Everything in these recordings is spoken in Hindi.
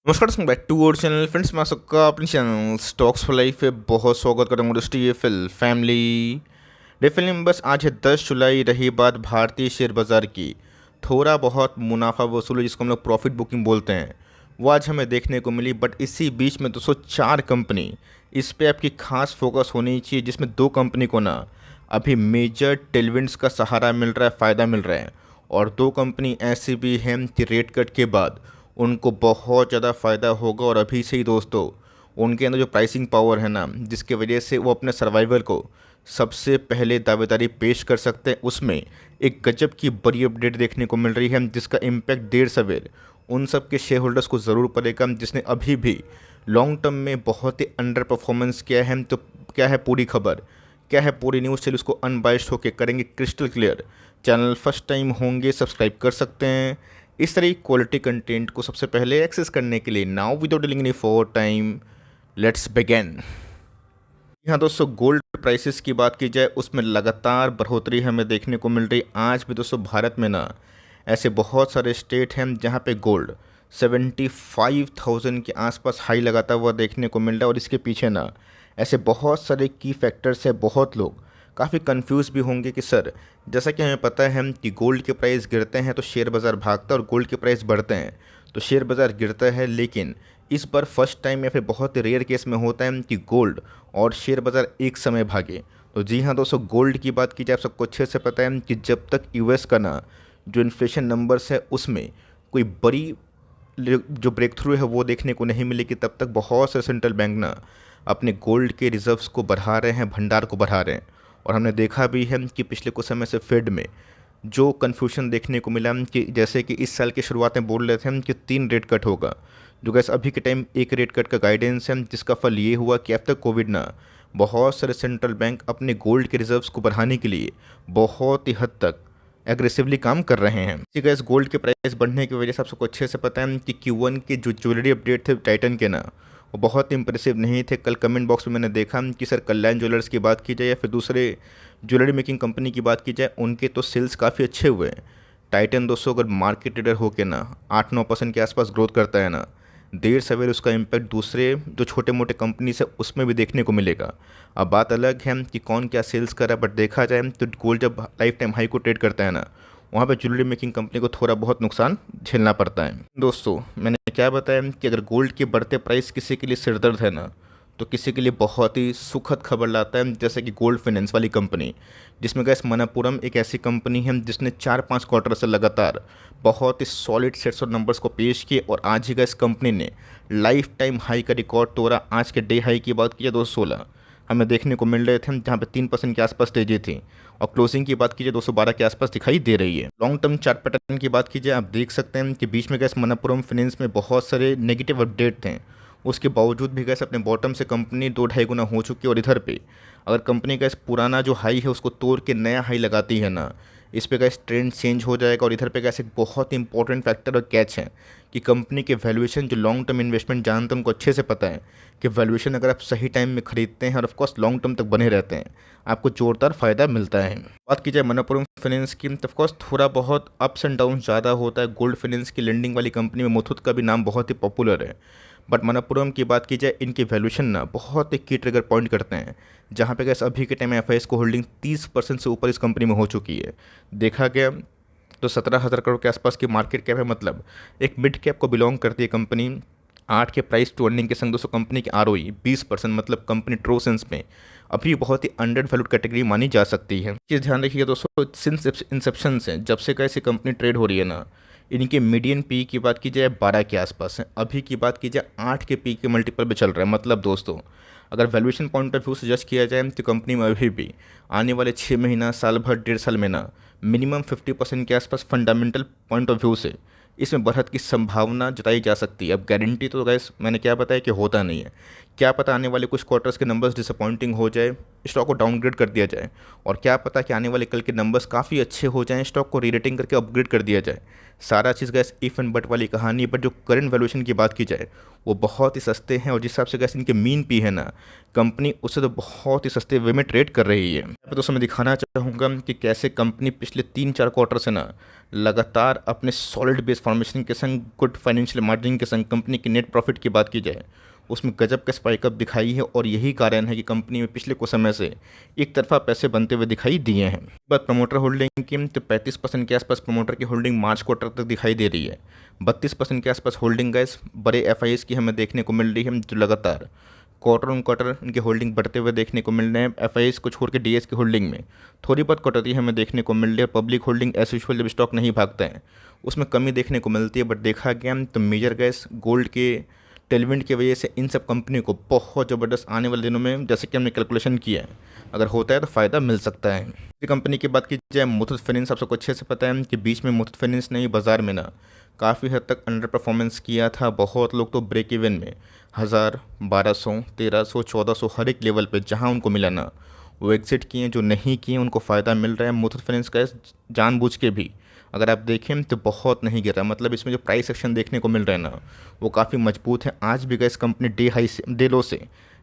नमस्कार दोस्तों, back to our channel. Friends, मैं सबका अपने चैनल स्टॉक्स फॉर लाइफ पे बहुत स्वागत करता हूँ। दोस्तों, ये फिल फैमिली डे फिल्म बस आज है 10 जुलाई। रही बात भारतीय शेयर बाजार की, थोड़ा बहुत मुनाफा वसूली जिसको हम लोग प्रॉफिट बुकिंग बोलते हैं, वो आज हमें देखने को मिली। बट इसी बीच में 204 कंपनी, इस पे आपकी खास फोकस होनी चाहिए, जिसमें दो कंपनी को ना अभी मेजर टेलविंड्स का सहारा मिल रहा है, फ़ायदा मिल रहा है। और दो कंपनी ऐसी भी हैं कि रेट कट के बाद उनको बहुत ज़्यादा फ़ायदा होगा। और अभी से ही दोस्तों, उनके अंदर जो प्राइसिंग पावर है ना, जिसके वजह से वो अपने सर्वाइवल को सबसे पहले दावेदारी पेश कर सकते हैं, उसमें एक गजब की बड़ी अपडेट देखने को मिल रही है, जिसका इम्पैक्ट देर सवेर उन सब के शेयर होल्डर्स को ज़रूर पड़ेगा, जिसने अभी भी लॉन्ग टर्म में बहुत ही अंडर परफॉर्मेंस किया है। तो क्या है पूरी खबर, क्या है पूरी न्यूज़, चलिए उसको अनबाइस्ड होकर करेंगे crystal clear. Channel first time होंगे सब्सक्राइब कर सकते हैं इस तरह क्वालिटी कंटेंट को सबसे पहले एक्सेस करने के लिए। Now without dealing any for time, let's begin. यहाँ दोस्तों, गोल्ड प्राइसेस की बात की जाए, उसमें लगातार बढ़ोतरी हमें देखने को मिल रही। आज भी दोस्तों भारत में ना ऐसे बहुत सारे स्टेट हैं जहाँ पे गोल्ड 75,000 के आसपास हाई लगाता हुआ देखने को मिल रहा है। और इसके पीछे ना ऐसे बहुत सारे की फैक्टर्स है। बहुत लोग काफ़ी कंफ्यूज भी होंगे कि सर, जैसा कि हमें पता है कि गोल्ड के प्राइस गिरते हैं तो शेयर बाज़ार भागता है, और गोल्ड के प्राइस बढ़ते हैं तो शेयर बाज़ार गिरता है। लेकिन इस बार फर्स्ट टाइम या फिर बहुत रेयर केस में होता है कि गोल्ड और शेयर बाज़ार एक समय भागे। तो जी हाँ दोस्तों, गोल्ड की बात की जाए, आप सबको अच्छे से पता है कि जब तक यूएस का ना जो इन्फ्लेशन नंबर्स है उसमें कोई बड़ी जो ब्रेक थ्रू है वो देखने को नहीं मिलेगी, तब तक बहुत से सेंट्रल बैंक ना अपने गोल्ड के रिजर्व्स को बढ़ा रहे हैं, भंडार को बढ़ा रहे हैं। और हमने देखा भी है कि पिछले कुछ समय से फेड में जो कन्फ्यूजन देखने को मिला कि जैसे कि इस साल की शुरुआत में बोल रहे थे हम कि 3 रेट कट होगा, जो गैस अभी के टाइम एक रेट कट का गाइडेंस है, जिसका फल ये हुआ कि अब तक कोविड ना बहुत सारे सेंट्रल बैंक अपने गोल्ड के रिजर्व्स को बढ़ाने के लिए बहुत ही हद तक एग्रेसिवली काम कर रहे हैं। इसी गैस गोल्ड के प्राइस बढ़ने की वजह से आप सबको अच्छे से पता है कि Q1 के जो ज्वेलरी अपडेट थे टाइटन के ना, वो बहुत इंप्रेसिव नहीं थे। कल कमेंट बॉक्स में मैंने देखा कि सर कल्याण ज्वेलर्स की बात की जाए या फिर दूसरे ज्वेलरी मेकिंग कंपनी की बात की जाए, उनके तो सेल्स काफ़ी अच्छे हुए हैं। टाइटन दोस्तों अगर मार्केट ट्रेडर होकर ना 8-9% के आसपास ग्रोथ करता है ना, देर सवेर उसका इम्पैक्ट दूसरे जो छोटे मोटे कंपनीज है उसमें भी देखने को मिलेगा। अब बात अलग है कि कौन क्या सेल्स कर रहा है, बट देखा जाए तो गोल्ड जब लाइफ टाइम हाई को ट्रेड करता है ना, वहाँ पे ज्वेलरी मेकिंग कंपनी को थोड़ा बहुत नुकसान झेलना पड़ता है। दोस्तों, मैंने क्या बताया कि अगर गोल्ड के बढ़ते प्राइस किसी के लिए सिरदर्द है ना, तो किसी के लिए बहुत ही सुखद खबर लाता है, जैसे कि गोल्ड फाइनेंस वाली कंपनी, जिसमें गैस मनप्पुरम एक ऐसी कंपनी है जिसने 4-5 क्वार्टर से लगातार बहुत ही सॉलिड सेट्स और नंबर्स को पेश किए। और आज ही गैस कंपनी ने लाइफ टाइम हाई का रिकॉर्ड तोड़ा। आज के डे हाई की बात की 216 हमें देखने को मिल रहे थे, जहाँ पे 3% के आसपास तेजी थी। और क्लोजिंग की बात कीजिए 212 के आसपास दिखाई दे रही है। लॉन्ग टर्म चार्ट पैटर्न की बात कीजिए, आप देख सकते हैं कि बीच में गैस मनप्पुरम फाइनेंस में बहुत सारे नेगेटिव अपडेट थे। उसके बावजूद भी गैस अपने बॉटम से कंपनी 2-2.5 गुना हो चुकी है। और इधर पे अगर कंपनी का इस पुराना जो हाई है उसको तोड़ के नया हाई लगाती है ना, इस पे गैस ट्रेंड चेंज हो जाएगा। और इधर पे गैस एक बहुत ही इंपॉर्टेंट फैक्टर और कैच है कि कंपनी के वैल्यूएशन, जो लॉन्ग टर्म इन्वेस्टमेंट जानते हैं उनको अच्छे से पता है कि वैल्यूएशन अगर आप सही टाइम में खरीदते हैं और ऑफकोर्स लॉन्ग टर्म तक बने रहते हैं, आपको जोरदार फायदा मिलता है। बात की जाए मनप्पुरम फाइनेंस की, तो ऑफकोर्स थोड़ा बहुत अप्स एंड डाउन ज़्यादा होता है। गोल्ड फाइनेंस की लेंडिंग वाली कंपनी में मुथूट का भी नाम बहुत ही पॉपुलर है। बट मनप्पुरम की बात की जाए, इनकी वैल्यूएशन ना बहुत ही की ट्रिगर पॉइंट करते हैं, जहाँ पे गैस अभी के टाइम में एफ को होल्डिंग 30% से ऊपर इस कंपनी में हो चुकी है। देखा गया तो 17,000 करोड़ के आसपास की मार्केट कैप है, मतलब एक मिड कैप को बिलोंग करती है कंपनी। 8 के प्राइस टू अर्निंग के संग दोस्तों कंपनी की ROE 20%, मतलब कंपनी ट्रू सेंस में अभी बहुत ही अंडर वैल्यूड कैटेगरी मानी जा सकती है। चीज़ ध्यान रखिएगा दोस्तों, सिंस इंसेप्शन से जब से कैसी कंपनी ट्रेड हो रही है ना, इनके मीडियन पी की बात की जाए 12 के आसपास है। अभी की बात की जाए 8 के पी के मल्टीपल पे चल रहा है। मतलब दोस्तों, अगर वैल्यूएशन पॉइंट ऑफ व्यू से जज किया जाए तो कंपनी में अभी भी आने वाले 6 महीना, साल भर, 1.5 साल में ना मिनिमम 50% के आसपास फंडामेंटल पॉइंट ऑफ व्यू से इसमें बढ़त की संभावना जताई जा सकती है। अब गारंटी तो गैस मैंने क्या बताया कि होता नहीं है, क्या पता आने वाले कुछ क्वार्टर्स के नंबर्स डिसअपॉइंटिंग हो जाए, स्टॉक को डाउनग्रेड कर दिया जाए, और क्या पता कि आने वाले कल के नंबर्स काफ़ी अच्छे हो जाएं, स्टॉक को रीरेटिंग करके अपग्रेड कर दिया जाए। सारा चीज़ गैस इफ़ एंड बट वाली कहानी है, बट जो करंट वैल्यूएशन की बात की जाए वो बहुत ही सस्ते हैं, और जिस हिसाब से गैस इनके मीन पी है ना, कंपनी उससे तो बहुत ही सस्ते वे में ट्रेड कर रही है। यहाँ पे दोस्तों मैं दिखाना चाहूँगा कि कैसे कंपनी पिछले 3-4 क्वार्टर से ना लगातार अपने सॉलिड बेस फॉर्मेशन के संग, गुड फाइनेंशियल मार्जिन के संग, कंपनी की नेट प्रॉफिट की बात की जाए उसमें गजब का स्पाइकअप दिखाई है, और यही कारण है कि कंपनी में पिछले कुछ समय से एक तरफा पैसे बनते हुए दिखाई दिए हैं। बात प्रमोटर होल्डिंग की, तो 35% के आसपास प्रमोटर की होल्डिंग मार्च क्वार्टर तक दिखाई दे रही है। 32% के आसपास होल्डिंग गैस बड़े एफआईएस की हमें देखने को मिल रही है, जो लगातार क्वार्टर ऑन क्वार्टर इनके होल्डिंग बढ़ते हुए देखने को मिल रहे हैं। एफआईएस को छोड़ के डीएस की होल्डिंग में थोड़ी बहुत कटौती हमें देखने को मिल रही है। पब्लिक होल्डिंग एज यूजुअल जब स्टॉक नहीं भागता है उसमें कमी देखने को मिलती है, बट देखा गया तो मेजर गैस गोल्ड के टेलविंड की वजह से इन सब कंपनी को बहुत ज़बरदस्त आने वाले दिनों में, जैसे कि हमने कैलकुलेशन किया है, अगर होता है तो फ़ायदा मिल सकता है। इसी कंपनी की बात की जाए मुथूट फाइनेंस, आप सबको अच्छे से पता है कि बीच में मुथूट फाइनेंस ने बाज़ार में ना काफ़ी हद तक अंडर परफॉर्मेंस किया था। बहुत लोग तो ब्रेक इवन में 1000, 1200, 1300, 1400 हर एक लेवल पे जहां उनको मिला ना वो एग्जिट किए, जो नहीं किए उनको फ़ायदा मिल रहा है। मुथूट फाइनेंस का जानबूझ के भी अगर आप देखें तो बहुत नहीं गिरा, मतलब इसमें जो प्राइस एक्शन देखने को मिल रहा है ना वो काफ़ी मजबूत है। आज भी गैस कंपनी डे लो से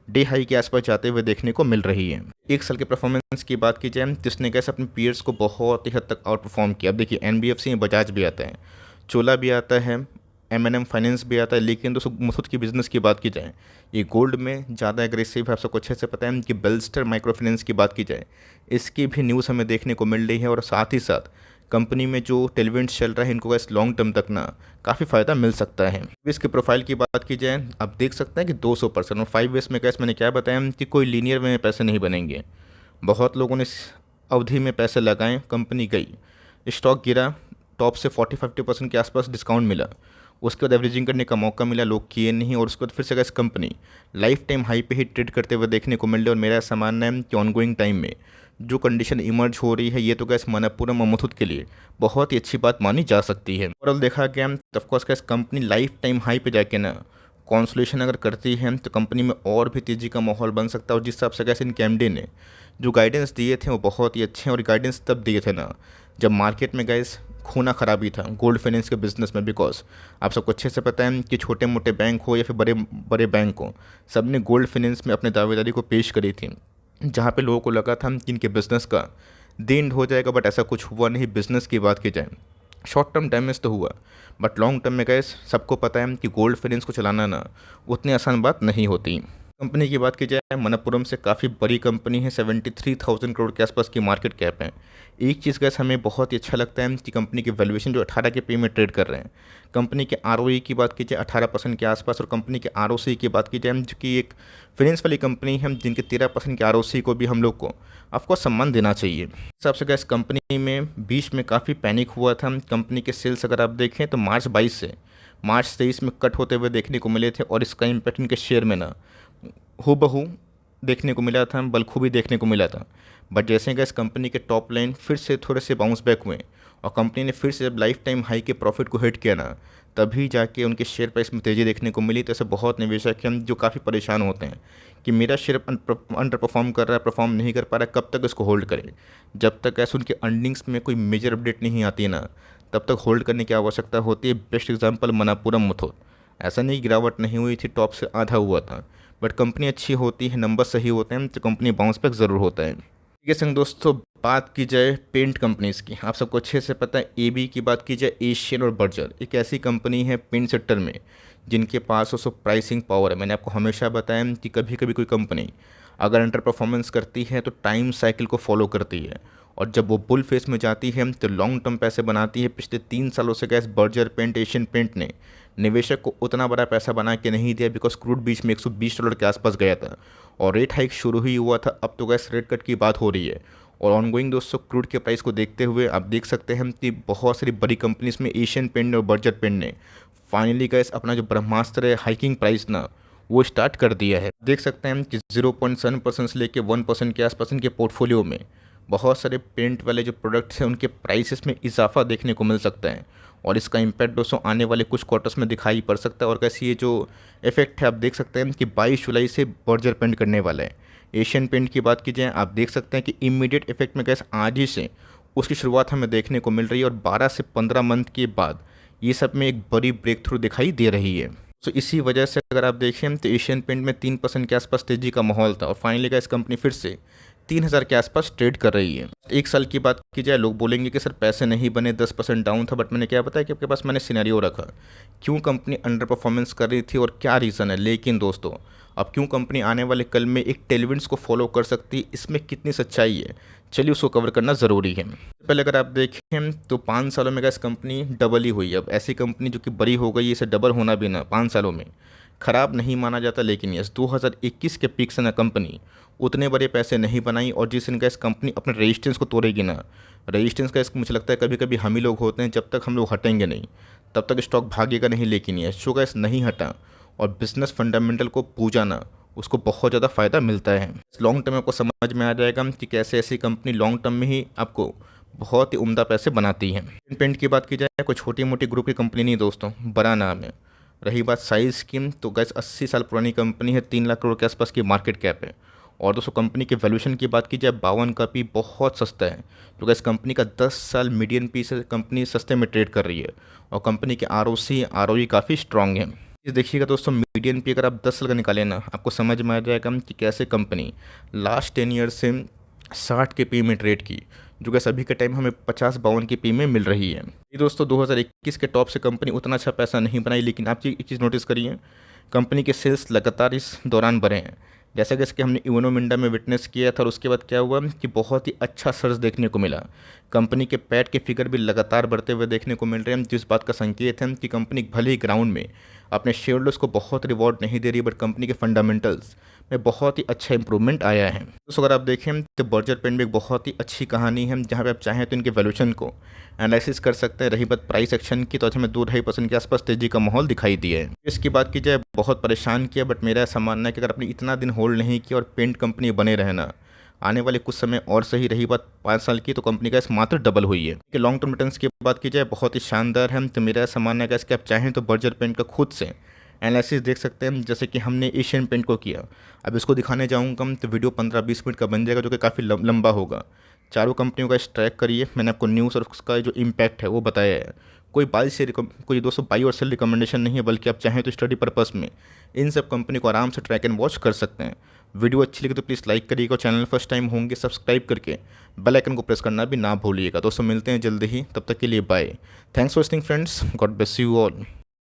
डे हाई के आसपास जाते हुए देखने को मिल रही है। एक साल के परफॉर्मेंस की बात की जाए तो इसने गैस अपने पीयर्स को बहुत ही हद तक आउट परफॉर्म किया। अब देखिए एनबीएफसी बजाज भी आता है, चोला भी आता है, एमएनएम फाइनेंस भी आता है, लेकिन दोस्तों मुथूट की बिज़नेस की बात की जाए ये गोल्ड में ज़्यादा एग्रेसिव है। आप सबको अच्छे से पता है कि बेलस्टर माइक्रो फाइनेंस की बात की जाए इसकी भी न्यूज़ हमें देखने को मिल रही है, और साथ ही साथ कंपनी में जो टेलविंड्स चल रहा है इनको इस लॉन्ग टर्म तक ना काफ़ी फ़ायदा मिल सकता है। इसके प्रोफाइल की बात की जाए आप देख सकते हैं कि 200%, और 5 ईयर्स में कैसे मैंने क्या बताया कि कोई लीनियर वे में पैसे नहीं बनेंगे। बहुत लोगों ने इस अवधि में पैसे लगाए, कंपनी गई, स्टॉक गिरा, टॉप से 40-50% के आसपास डिस्काउंट मिला, उसके बाद एवरेजिंग करने का मौका मिला, लोग किए नहीं, और उसके बाद फिर से इस कंपनी लाइफ टाइम हाई पे ही ट्रेड करते हुए देखने को मिल रही है। और मेरा ऐसा मानना है कि ऑनगोइंग टाइम में जो कंडीशन इमर्ज हो रही है ये तो गैस मनप्पुरम और मुथूट के लिए बहुत ही अच्छी बात मानी जा सकती है। ओवरऑल देखा गया तो of course gas company life time high पे जाके ना कॉन्सोलेशन अगर करती है तो कंपनी में और भी तेज़ी का माहौल बन सकता है। और जिस हिसाब से गैस इनके एमडी ने जो गाइडेंस दिए थे वो बहुत ही अच्छे हैं, और गाइडेंस तब दिए थे ना जब मार्केट में गैस खूना खराबी था गोल्ड फाइनेंस के बिजनेस में। बिकॉज आप सबको अच्छे से पता है कि छोटे मोटे बैंक हो या फिर बड़े बड़े बैंक हो, सब ने गोल्ड फाइनेंस में अपने दावेदारी को पेश करी थी, जहाँ पे लोगों को लगा था कि इनके बिज़नेस का द एंड हो जाएगा, बट ऐसा कुछ हुआ नहीं। बिज़नेस की बात की जाए शॉर्ट टर्म डैमेज तो हुआ, बट लॉन्ग टर्म में गैस सबको पता है कि गोल्ड फाइनेंस को चलाना ना उतनी आसान बात नहीं होती। कंपनी की बात की जाए मनप्पुरम से काफ़ी बड़ी कंपनी है, 73,000 करोड़ के आसपास की मार्केट कैप है। एक चीज़ गैस हमें बहुत ही अच्छा लगता है कि कंपनी की वैल्यूएशन जो 18 के पे में ट्रेड कर रहे हैं। कंपनी के आरओई की बात की जाए 18% के आसपास, और कंपनी के आरओसी की बात की जाए जो कि एक फाइनेंस वाली कंपनी है जिनके 13% के आरओसी को भी हम लोग को आपको सम्मान देना चाहिए। इस हिसाब से गैस कंपनी में बीच में काफ़ी पैनिक हुआ था। कंपनी के सेल्स अगर आप देखें तो मार्च 22 से मार्च 23 में कट होते हुए देखने को मिले थे, और इसका इम्पैक्ट इनके शेयर में ना हूबहू देखने को मिला था, बलखूबी देखने को मिला था। बट जैसे गैस कंपनी के टॉप लाइन फिर से थोड़े से बाउंस बैक हुए, और कंपनी ने फिर से जब लाइफ टाइम हाई के प्रॉफिट को हिट किया ना तभी जाके उनके शेयर प्राइस में तेज़ी देखने को मिली। तो ऐसे बहुत निवेशक हैं जो काफ़ी परेशान होते हैं कि मेरा शेयर अंडर परफॉर्म कर रहा है, परफॉर्म नहीं कर पा रहा है, कब तक इसको होल्ड करें। जब तक ऐसे उनके अर्निंग्स में कोई मेजर अपडेट नहीं आती है ना तब तक होल्ड करने की आवश्यकता होती है। बेस्ट एग्जाम्पल मनप्पुरम मुथूट, ऐसा नहीं गिरावट नहीं हुई थी, टॉप से आधा हुआ था, बट कंपनी अच्छी होती है, नंबर सही होते हैं तो कंपनी बाउंस बैक ज़रूर होता है। ठीक है संग दोस्तों, बात की जाए पेंट कंपनीज़ की, आप सबको अच्छे से पता है एबी की बात की जाए एशियन और बर्जर एक ऐसी कंपनी है पेंट सेक्टर में जिनके पास उसको प्राइसिंग पावर है। मैंने आपको हमेशा बताया कि कभी कभी कोई कंपनी अगर अंडर परफॉर्मेंस करती है तो टाइम साइकिल को फॉलो करती है, और जब वो बुल फेस में जाती है तो लॉन्ग टर्म पैसे बनाती है। पिछले 3 सालों से गैस बर्जर पेंट एशियन पेंट ने निवेशक को उतना बड़ा पैसा बना के नहीं दिया, बिकॉज क्रूड बीच में $120 के आसपास गया था और रेट हाइक शुरू ही हुआ था। अब तो गैस रेट कट की बात हो रही है, और ऑनगोइंग दोस्तों क्रूड के प्राइस को देखते हुए आप देख सकते हैं कि बहुत सारी बड़ी कंपनीज में एशियन पेंट और बर्जर पेंट ने फाइनली गैस अपना जो ब्रह्मास्त्र है हाइकिंग प्राइस ना वो स्टार्ट कर दिया है। देख सकते हैं कि 0.7% से लेकर 1% के आसपास इनके पोर्टफोलियो में बहुत सारे पेंट वाले जो प्रोडक्ट्स हैं उनके प्राइसेस में इजाफा देखने को मिल सकता है, और इसका इम्पैक्ट दोस्तों आने वाले कुछ क्वार्टर्स में दिखाई पड़ सकता है। और कैसे ये जो इफेक्ट है आप देख सकते हैं कि 22 जुलाई से बर्जर पेंट करने वाला है, एशियन पेंट की बात की जाए, आप देख सकते हैं कि इमीडिएट इफेक्ट में गैस आज ही से उसकी शुरुआत हमें देखने को मिल रही है और 12 से 15 मंथ के बाद ये सब में एक बड़ी ब्रेक थ्रू दिखाई दे रही है। तो इसी वजह से अगर आप देखें तो एशियन पेंट में 3% के आसपास तेजी का माहौल था और फाइनली गैस कंपनी फिर से 3000 के आसपास ट्रेड कर रही है। एक साल की बात की जाए, लोग बोलेंगे कि सर पैसे नहीं बने, 10% डाउन था, बट मैंने क्या बताया कि आपके पास मैंने सिनेरियो रखा क्यों कंपनी अंडर परफॉर्मेंस कर रही थी और क्या रीज़न है। लेकिन दोस्तों अब क्यों कंपनी आने वाले कल में एक टेलविंड्स को फॉलो कर सकती है, इसमें कितनी सच्चाई है, चलिए उसको कवर करना ज़रूरी है। पहले अगर आप देखें तो 5 सालों में गैस कंपनी डबल ही हुई है। अब ऐसी कंपनी जो कि बड़ी हो गई, इसे डबल होना भी ना 5 सालों में ख़राब नहीं माना जाता। लेकिन यस 2021 के पीक से ना कंपनी उतने बड़े पैसे नहीं बनाई और जिस दिन गैस कंपनी अपने रेजिस्टेंस को तोड़ेगी ना, रेजिस्टेंस का मुझे लगता है कभी कभी हम ही लोग होते हैं, जब तक हम लोग हटेंगे नहीं तब तक स्टॉक भागेगा नहीं। लेकिन ये शो गैस नहीं हटा और बिजनेस फंडामेंटल को पूजा ना, उसको बहुत ज़्यादा फ़ायदा मिलता है। लॉन्ग टर्म में आपको समझ में आ जाएगा कि कैसे ऐसी कंपनी लॉन्ग टर्म में ही आपको बहुत ही उम्दा पैसे बनाती है। पेंट की बात की जाए, कोई छोटी मोटी ग्रुप की कंपनी नहीं दोस्तों, बड़ा नाम है। रही बात साइज़ की तो गैस 80 साल पुरानी कंपनी है, 3 लाख करोड़ के आसपास की मार्केट कैप है। और दोस्तों कंपनी के वैल्यूएशन की बात की जाए, 52 का पी बहुत सस्ता है। तो गैस कंपनी का 10 साल मीडियन पी से कंपनी सस्ते में ट्रेड कर रही है और कंपनी के ROE काफ़ी स्ट्रांग है। ये देखिएगा दोस्तों, मीडियन पी अगर आप 10 साल का निकालें ना, आपको समझ में आ जाएगा कि कैसे कंपनी लास्ट 10 ईयर से 60 के पी में ट्रेड की, जो कि अभी के टाइम हमें 50-52 के पी में मिल रही है। ये दोस्तों 2021 के टॉप से कंपनी उतना अच्छा पैसा नहीं बनाई, लेकिन आप एक चीज़ नोटिस करिए, कंपनी के सेल्स लगातार इस दौरान बढ़े हैं। जैसा कि इसके हमने इवनो मिंडा में विटनेस किया था और उसके बाद क्या हुआ कि बहुत ही अच्छा सर्ज देखने को मिला। कंपनी के पैट के फिगर भी लगातार बढ़ते हुए देखने को मिल रहे हैं, जिस बात का संकेत है कि कंपनी भले ही ग्राउंड में अपने शेयर होल्डर्स को बहुत रिवॉर्ड नहीं दे रही, बट कंपनी के फंडामेंटल्स में बहुत ही अच्छा इंप्रूवमेंट आया है। दोस्तों अगर आप देखें तो बर्जर पेंट भी एक बहुत ही अच्छी कहानी है, जहाँ पे आप चाहें तो इनके वैल्यूएशन को एनालिसिस कर सकते हैं। रही बात प्राइस एक्शन की, तो आज हमें 2-2.5% के आसपास तेजी का माहौल दिखाई दिया है। इसकी बात की जाए, बहुत परेशान किया, बट मेरा ऐसा मानना है कि अगर आपने इतना दिन होल्ड नहीं किया और पेंट कंपनी बने रहना, आने वाले कुछ समय और सही। रही बात 5 साल की, तो कंपनी का इस मात्र डबल हुई है। कि लॉन्ग टर्म रिटर्न्स की बात की जाए, बहुत ही शानदार है। तो मेरा ऐसा मानना है कि आप चाहें तो बर्जर पेंट का खुद से एनालिसिस देख सकते हैं, जैसे कि हमने एशियन पेंट को किया। अब इसको दिखाने जाऊंगा तो वीडियो 15-20 मिनट का बन जाएगा, जो कि काफ़ी लंबा होगा। चारों कंपनियों का ट्रैक करिए, मैंने आपको न्यूज़ और उसका जो इम्पैक्ट है वो बताया है। कोई दोस्तों बाई और सेल रिकमेंडेशन नहीं है, बल्कि आप चाहें तो स्टडी पर्पस में इन सब कंपनी को आराम से ट्रैक एंड वॉच कर सकते हैं। वीडियो अच्छी लगी तो प्लीज़ लाइक करिएगा और चैनल फर्स्ट टाइम होंगे सब्सक्राइब करके बेल आइकन को प्रेस करना भी ना भूलिएगा। दोस्तों मिलते हैं जल्दी ही, तब तक के लिए bye. Thanks for listening friends, God bless you all.